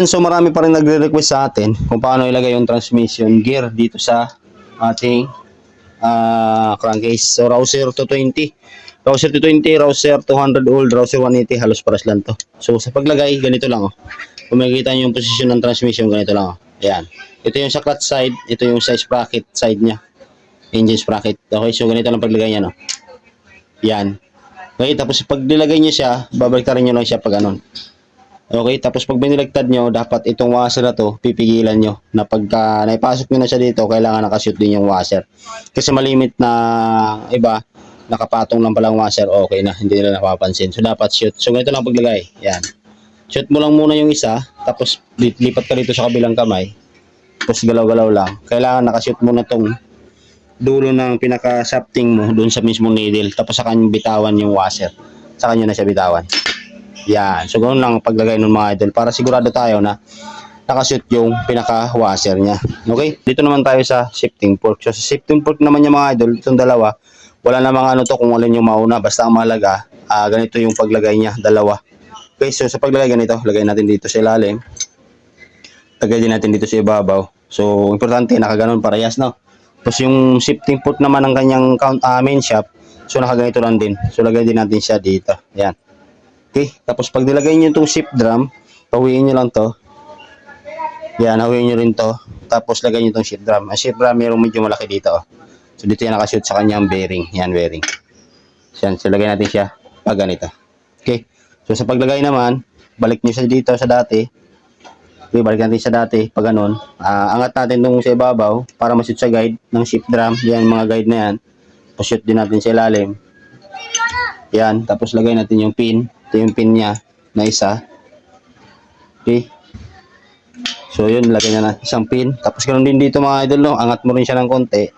So marami pa rin nagre-request sa atin kung paano ilagay yung transmission gear dito sa ating crankcase. So Rouser 220, Rouser 220, Rouser 200 old, Rouser 180, halos paras lang to. So sa paglagay, ganito lang oh. Kung makikita nyo yung posisyon ng transmission, ganito lang oh. Ayan. Ito yung sa clutch side, ito yung sa sprocket side nya. Engine sprocket. Okay, so ganito lang paglagay niya no. Yan. Okay, tapos pag nilagay niyo siya, babaliktarin niyo lang siya pag ganun. Okay, tapos pag biniligtad nyo, dapat itong washer na to, pipigilan nyo. Na pagka naipasok nyo na siya dito, kailangan nakashoot din yung washer. Kasi malimit na iba, nakapatong lang palang washer, okay na, hindi nila napapansin. So dapat shoot. So ganito lang paglagay. Yan. Shoot mo lang muna yung isa, tapos lipat ka dito sa kabilang kamay. Tapos galaw-galaw lang. Kailangan nakashoot mo na tong dulo ng pinaka-shafting mo doon sa mismong needle. Tapos sa kanya bitawan yung washer. Sa kanya na siya bitawan. Yan. So, ganoon lang paglagay ng mga idol para sigurado tayo na nakashoot yung pinaka-washer niya. Okay? Dito naman tayo sa shifting fork. So, sa shifting fork naman yung mga idol, itong dalawa, wala namang ano to kung alin yung mauna. Basta ang mahalaga, ganito yung paglagay niya, dalawa. Okay? So, sa paglagay ganito, lagay natin dito sa ilalim. Lagay din natin dito sa ibabaw. So, importante, nakaganon parehas, no? Tapos yung shifting fork naman ng kanyang main shaft, so nakaganito lang din. So, lagay din natin siya dito. Yan. Okay, tapos pag nilagay nyo itong shift drum, pawiin nyo lang to. Yan, hawiin nyo rin to. Tapos lagay nyo itong shift drum. Ang shift drum, mayroong medyo malaki dito. Oh. So dito yan nakashoot sa kanyang bearing. Yan, bearing. Yan, so lagay natin siya pag ganito. Okay, so sa paglagay naman, balik nyo siya dito sa dati. Okay, balik natin sa dati. Pag ganun, angat natin itong sa ibabaw para mashoot sa guide ng shift drum. Yan, mga guide na yan. Pashoot din natin sa ilalim. Yan, tapos lagay natin yung pin. Ito yung pin niya na isa. Okay. So yun, lagay na natin isang pin. Tapos ganoon din dito mga idol, no? Angat mo rin siya ng konti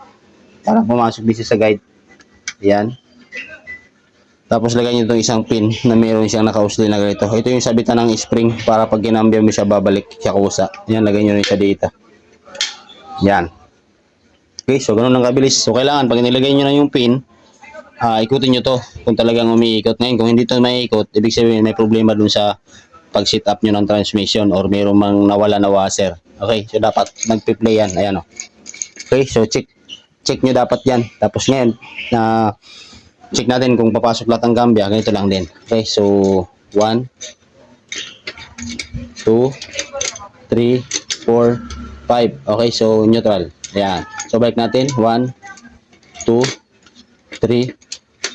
para pumasok dito sa guide. Yan. Tapos lagay nyo itong isang pin na mayroon siyang nakausli na ganito. Ito yung sabitan ng spring para pag ginambia mo siya, babalik siya kusa. Yan, lagay nyo rin siya dito. Yan. Okay, so ganoon lang kabilis. So kailangan, pag nilagay nyo na yung pin, ikutin nyo to kung talagang umiikot. Ngayon, kung hindi to maiikot, ibig sabihin may problema dun sa pag-set up nyo ng transmission or mayroong mang nawala na washer. Okay, so dapat nagpi-play yan. Ayan o. Okay, so check nyo dapat yan. Tapos ngayon, check natin kung papasok lahat ng gambia. Ganito lang din. Okay, so 1, 2, 3, 4, 5. Okay, so neutral. Ayan. So balik natin. 1, 2, 3,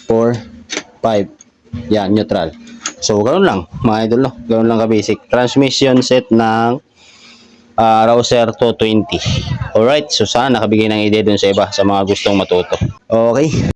4, 5. Yan, neutral. So, ganoon lang, mga idol, no? Ganoon lang ka-basic. Transmission set ng Rouser 220. Alright, so sana nakabigay ng idea dun sa iba, sa mga gustong matuto. Okay.